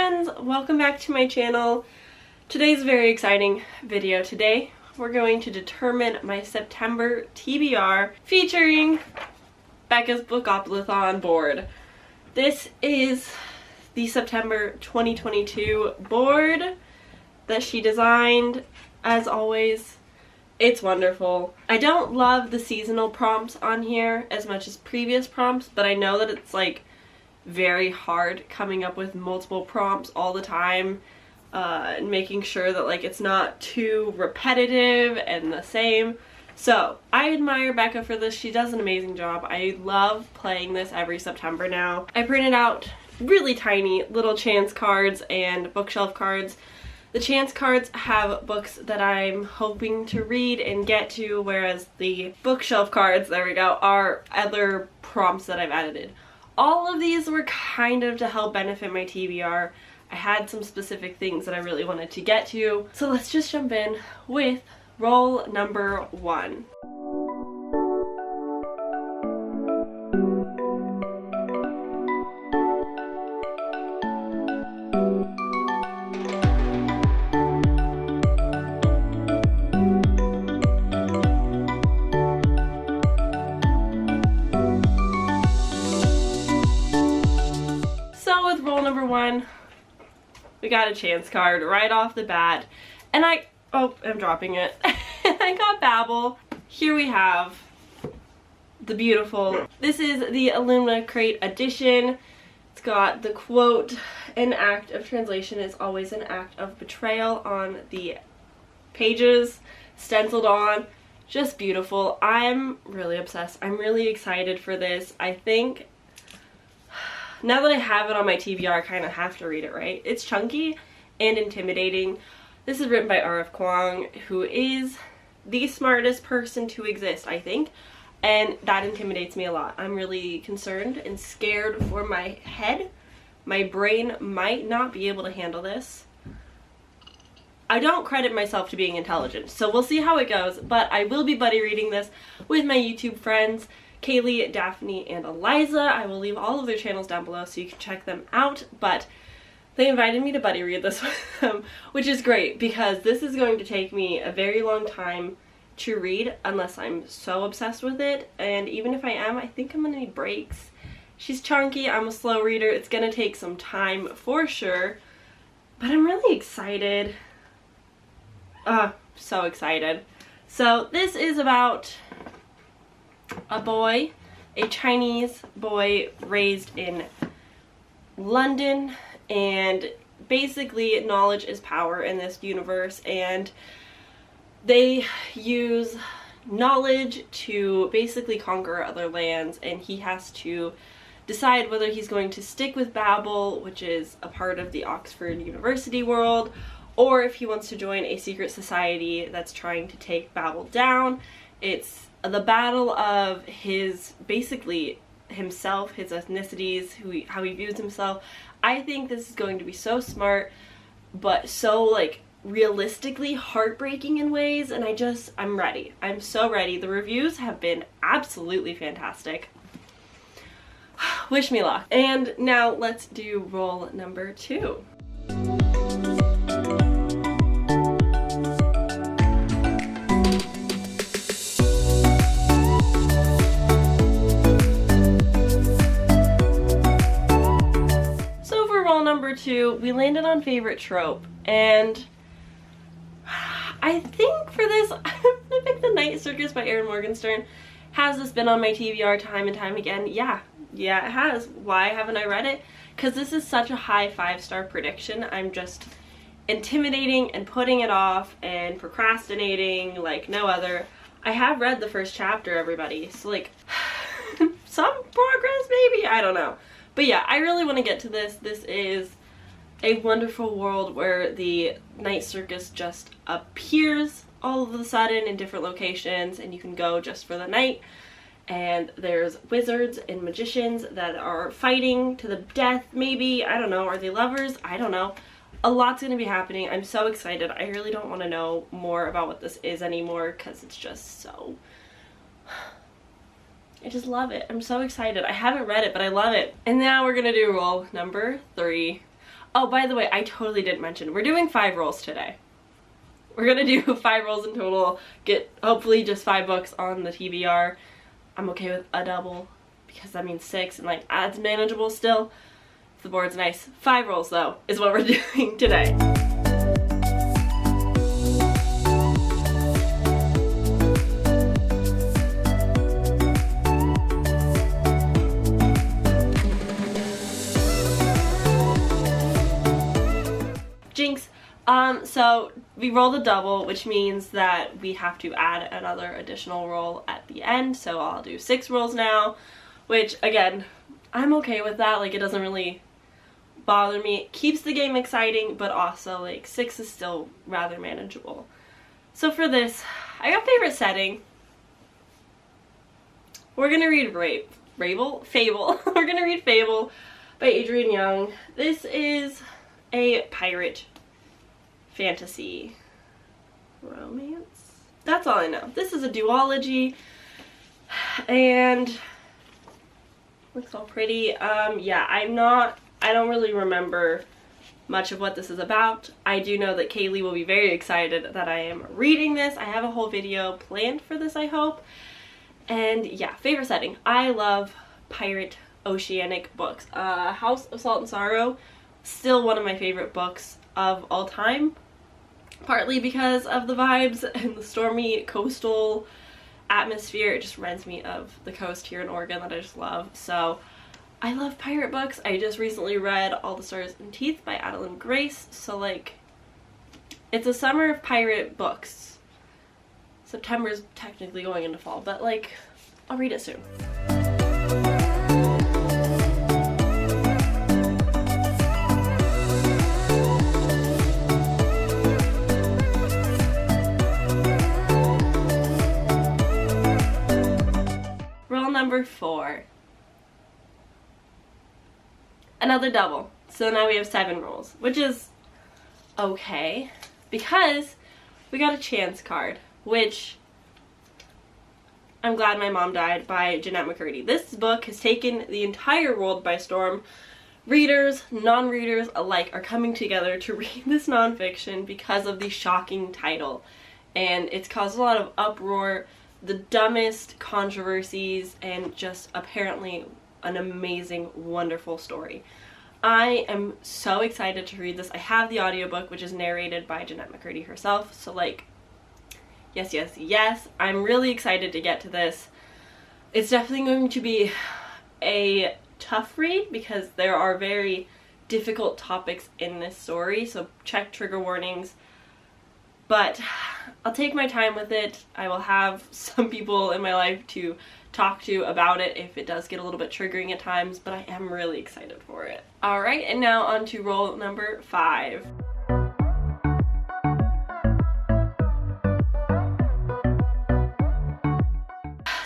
friends, welcome back to my channel. Today's a very exciting video. Today we're going to determine my September TBR featuring Becca's bookoplathon board. This is the September 2022 board that she designed. As always, it's wonderful. I don't love the seasonal prompts on here as much as previous prompts, but I know that it's like very hard coming up with multiple prompts all the time and making sure that like it's not too repetitive and the same. So I admire Becca for this. She does an amazing job. I love playing this every September now. I printed out really tiny little chance cards and bookshelf cards. The chance cards have books that I'm hoping to read and get to, whereas the bookshelf cards, there we go, are other prompts that I've edited. All of these were kind of to help benefit my TBR. I had some specific things that I really wanted to get to. So let's just jump in with roll number 1. Number 1, we got a chance card right off the bat, and I'm dropping it. I got Babel. Here we have the beautiful, this is the Alumna Crate edition. It's got the quote, "An act of translation is always an act of betrayal" on the pages, stenciled on. Just beautiful. I'm really obsessed. I'm really excited for this. I think now that I have it on my TBR, I kind of have to read it, right? It's chunky and intimidating. This is written by R.F. Kuang, who is the smartest person to exist, I think, and that intimidates me a lot. I'm really concerned and scared for my head. My brain might not be able to handle this. I don't credit myself to being intelligent, so we'll see how it goes, but I will be buddy reading this with my YouTube friends, Kaylee, Daphne, and Eliza. I will leave all of their channels down below so you can check them out, but they invited me to buddy read this with them, which is great because this is going to take me a very long time to read unless I'm so obsessed with it, and even if I am, I think I'm gonna need breaks. She's chunky, I'm a slow reader, it's gonna take some time for sure, but I'm really excited. So excited. So this is about a boy, a Chinese boy raised in London, and basically knowledge is power in this universe, and they use knowledge to basically conquer other lands, and he has to decide whether he's going to stick with Babel, which is a part of the Oxford University world, or if he wants to join a secret society that's trying to take Babel down. It's the battle of his, basically himself, his ethnicities, how he views himself. I think this is going to be so smart, but so like realistically heartbreaking in ways, and I'm ready. I'm so ready. The reviews have been absolutely fantastic. Wish me luck. And now let's do roll number 2. Number 2, we landed on favorite trope, and I think for this I'm gonna pick The Night Circus by Erin Morgenstern. Has this been on my TBR time and time again? Yeah, it has. Why haven't I read it? Because this is such a high 5-star prediction. I'm just intimidating and putting it off and procrastinating like no other. I have read the first chapter, everybody, so like some progress maybe, I don't know. But yeah, I really want to get to this. This is a wonderful world where the night circus just appears all of a sudden in different locations, and you can go just for the night. And there's wizards and magicians that are fighting to the death, maybe. I don't know. Are they lovers? I don't know. A lot's going to be happening. I'm so excited. I really don't want to know more about what this is anymore because it's just so... I just love it. I'm so excited. I haven't read it, but I love it. And now we're gonna do roll number 3. Oh, by the way, I totally didn't mention, we're doing 5 rolls today. We're gonna do 5 rolls in total, get hopefully just 5 books on the TBR. I'm okay with a double because that means 6 and like that's manageable still. If the board's nice. 5 rolls though is what we're doing today. Jinx. So we rolled a double, which means that we have to add another additional roll at the end. So I'll do 6 rolls now, which again, I'm okay with that. Like, it doesn't really bother me. It keeps the game exciting, but also like 6 is still rather manageable. So for this, I got favorite setting. We're gonna read Fable. We're gonna read Fable by Adrienne Young. This is a pirate fantasy romance. That's all I know. This is a duology and looks all pretty. Yeah, I don't really remember much of what this is about. I do know that Kaylee will be very excited that I am reading this. I have a whole video planned for this, I hope. And yeah, favorite setting. I love pirate oceanic books. House of Salt and Sorrow, still one of my favorite books of all time. Partly because of the vibes and the stormy coastal atmosphere. It just reminds me of the coast here in Oregon that I just love. So I love pirate books. I just recently read All the Stars and Teeth by Adeline Grace. So like, it's a summer of pirate books. September's technically going into fall, but like, I'll read it soon. Number 4. Another double. So now we have 7 rolls, which is okay because we got a chance card, which I'm glad my mom died by Jeanette McCurdy. This book has taken the entire world by storm. Readers, non-readers alike are coming together to read this nonfiction because of the shocking title, and it's caused a lot of uproar, the dumbest controversies, and just apparently an amazing, wonderful story. I am so excited to read this. I have the audiobook, which is narrated by Jeanette McCurdy herself, so like, yes, yes, yes. I'm really excited to get to this. It's definitely going to be a tough read because there are very difficult topics in this story, so check trigger warnings. But I'll take my time with it. I will have some people in my life to talk to about it if it does get a little bit triggering at times, but I am really excited for it. Alright, and now on to roll number 5.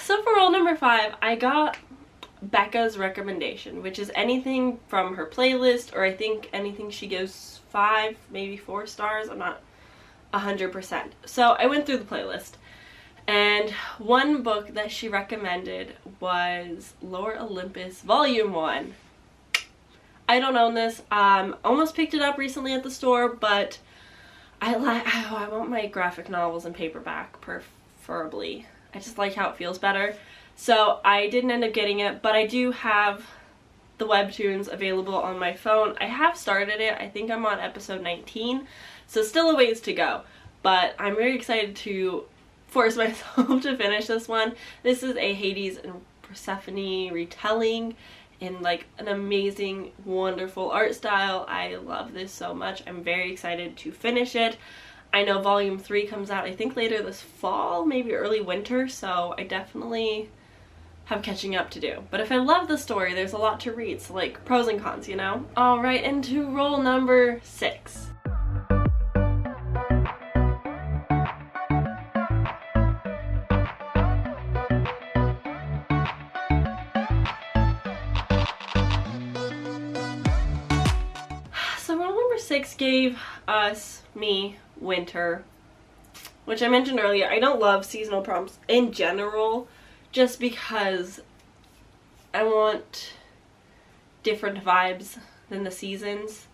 So for roll number 5, I got Becca's recommendation, which is anything from her playlist, or I think anything she gives 5, maybe 4 stars. I'm not 100%. So I went through the playlist, and one book that she recommended was Lore Olympus Volume 1. I don't own this. Almost picked it up recently at the store, but I want my graphic novels in paperback, preferably. I just like how it feels better. So I didn't end up getting it, but I do have the webtoons available on my phone. I have started it. I think I'm on episode 19. So still a ways to go, but I'm very excited to force myself to finish this one. This is a Hades and Persephone retelling in like an amazing, wonderful art style. I love this so much. I'm very excited to finish it. I know volume 3 comes out I think later this fall, maybe early winter, so I definitely have catching up to do. But if I love the story, there's a lot to read, so like pros and cons, you know? Alright, into roll number 6. So roll number 6 gave me winter, which I mentioned earlier. I don't love seasonal prompts in general, just because I want different vibes than the seasons.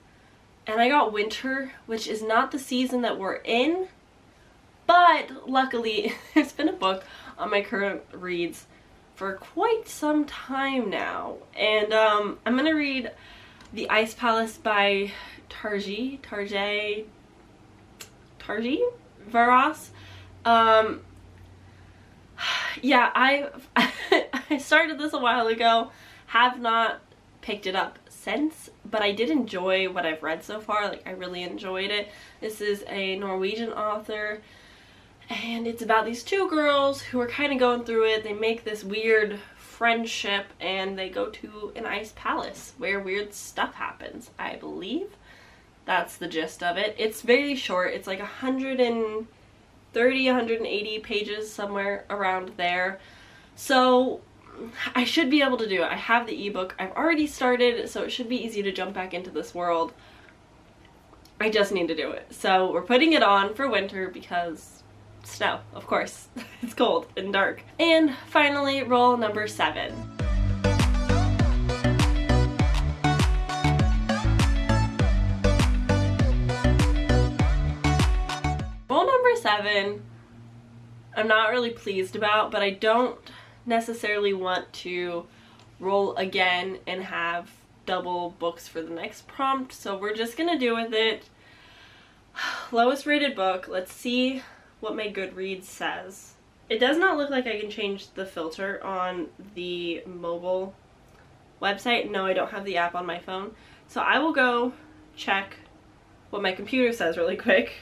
And I got winter, which is not the season that we're in, but luckily there's been a book on my current reads for quite some time now. And I'm gonna read The Ice Palace by Tarji Varas. Yeah, I started this a while ago, have not picked it up since, but I did enjoy what I've read so far. Like, I really enjoyed it. This is a Norwegian author, and it's about these two girls who are kind of going through it. They make this weird friendship, and they go to an ice palace where weird stuff happens, I believe. That's the gist of it. It's very short. It's like 130, 180 pages, somewhere around there. So I should be able to do it. I have the ebook. I've already started, so it should be easy to jump back into this world. I just need to do it. So we're putting it on for winter because snow, of course. It's cold and dark. And finally, roll number 7. Roll number 7, I'm not really pleased about, but I don't necessarily want to roll again and have double books for the next prompt, so we're just gonna do with it. Lowest rated book. Let's see what my Goodreads says. It does not look like I can change the filter on the mobile website. No, I don't have the app on my phone, so I will go check what my computer says really quick,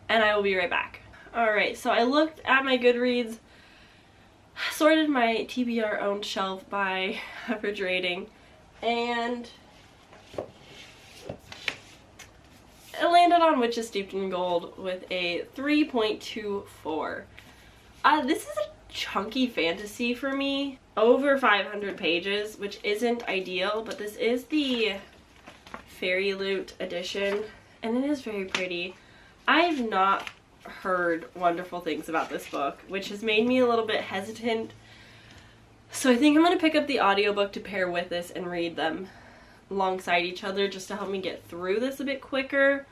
and I will be right back. Alright, so I looked at my Goodreads, sorted my TBR owned shelf by average rating, and it landed on Witches Steeped in Gold with a 3.24. This is a chunky fantasy for me, over 500 pages, which isn't ideal, but this is the Fairy Loot edition, and it is very pretty. I've not heard wonderful things about this book, which has made me a little bit hesitant. So I think I'm going to pick up the audiobook to pair with this and read them alongside each other just to help me get through this a bit quicker.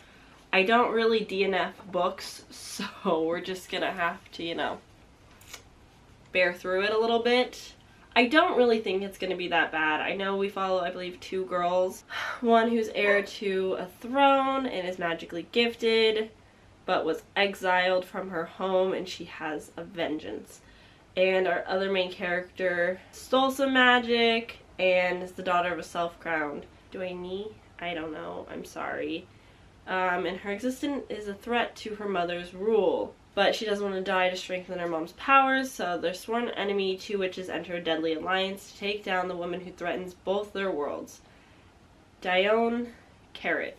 I don't really DNF books, so we're just going to have to, you know, bear through it a little bit. I don't really think it's going to be that bad. I know we follow, I believe, 2 girls. One who's heir to a throne and is magically gifted, but was exiled from her home, and she has a vengeance. And our other main character stole some magic and is the daughter of a self-crowned Dwayne. I don't know, I'm sorry. And her existence is a threat to her mother's rule, but she doesn't want to die to strengthen her mom's powers, so their sworn enemy, 2 witches, enter a deadly alliance to take down the woman who threatens both their worlds. Dione Carrot.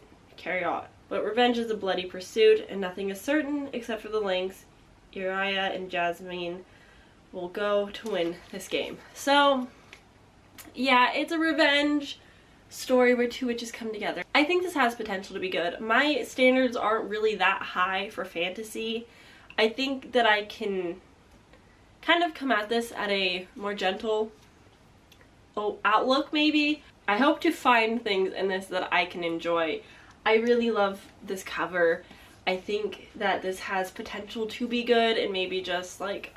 But revenge is a bloody pursuit, and nothing is certain except for the lengths Uriah and Jasmine will go to win this game. So, yeah, it's a revenge story where 2 witches come together. I think this has potential to be good. My standards aren't really that high for fantasy. I think that I can kind of come at this at a more gentle outlook, maybe. I hope to find things in this that I can enjoy. I really love this cover. I think that this has potential to be good, and maybe just like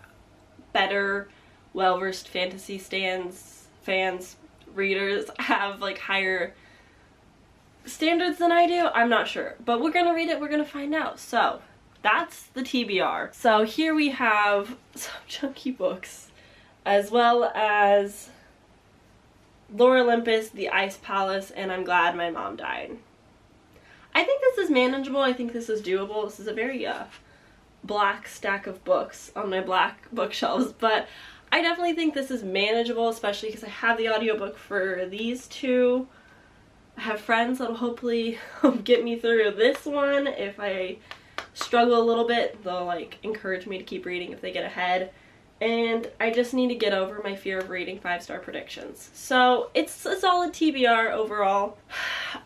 better, well-versed fantasy fans, readers have like higher standards than I do. I'm not sure, but we're gonna read it, we're gonna find out. So that's the TBR. So here we have some chunky books, as well as Lore Olympus, The Ice Palace, and I'm Glad My Mom Died. I think this is manageable. I think this is doable. This is a very black stack of books on my black bookshelves, but I definitely think this is manageable, especially because I have the audiobook for these 2. I have friends that'll hopefully get me through this one. If I struggle a little bit, they'll like encourage me to keep reading if they get ahead. And I just need to get over my fear of reading 5-star predictions. So it's a solid TBR overall.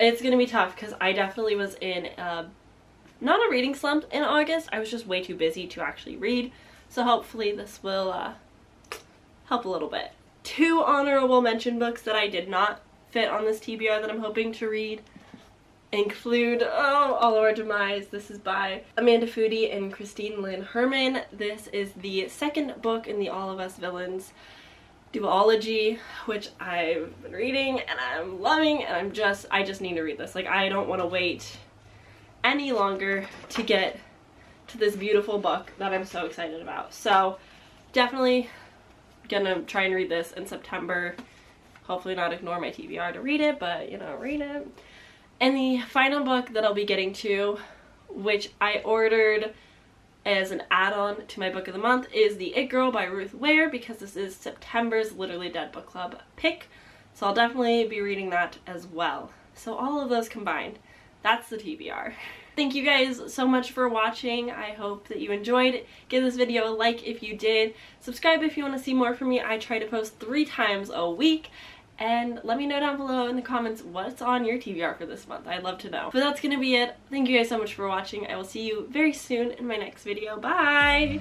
It's gonna be tough because I definitely was in not a reading slump in August. I was just way too busy to actually read. So hopefully this will help a little bit. 2 honorable mention books that I did not fit on this TBR that I'm hoping to read. include All of Our Demise. This is by Amanda Foody and Christine Lynn Herman. This is the second book in the All of Us Villains duology, which I've been reading and I'm loving, and I just need to read this. Like, I don't want to wait any longer to get to this beautiful book that I'm so excited about. So definitely gonna try and read this in September. Hopefully not ignore my TBR to read it, but you know, read it. And the final book that I'll be getting to, which I ordered as an add-on to my book of the month, is The It Girl by Ruth Ware, because this is September's Literally Dead Book Club pick. So I'll definitely be reading that as well. So all of those combined, that's the TBR. Thank you guys so much for watching. I hope that you enjoyed. Give this video a like if you did. Subscribe if you want to see more from me. I try to post 3 times a week. And let me know down below in the comments what's on your TBR for this month. I'd love to know. But that's gonna be it. Thank you guys so much for watching. I will see you very soon in my next video. Bye!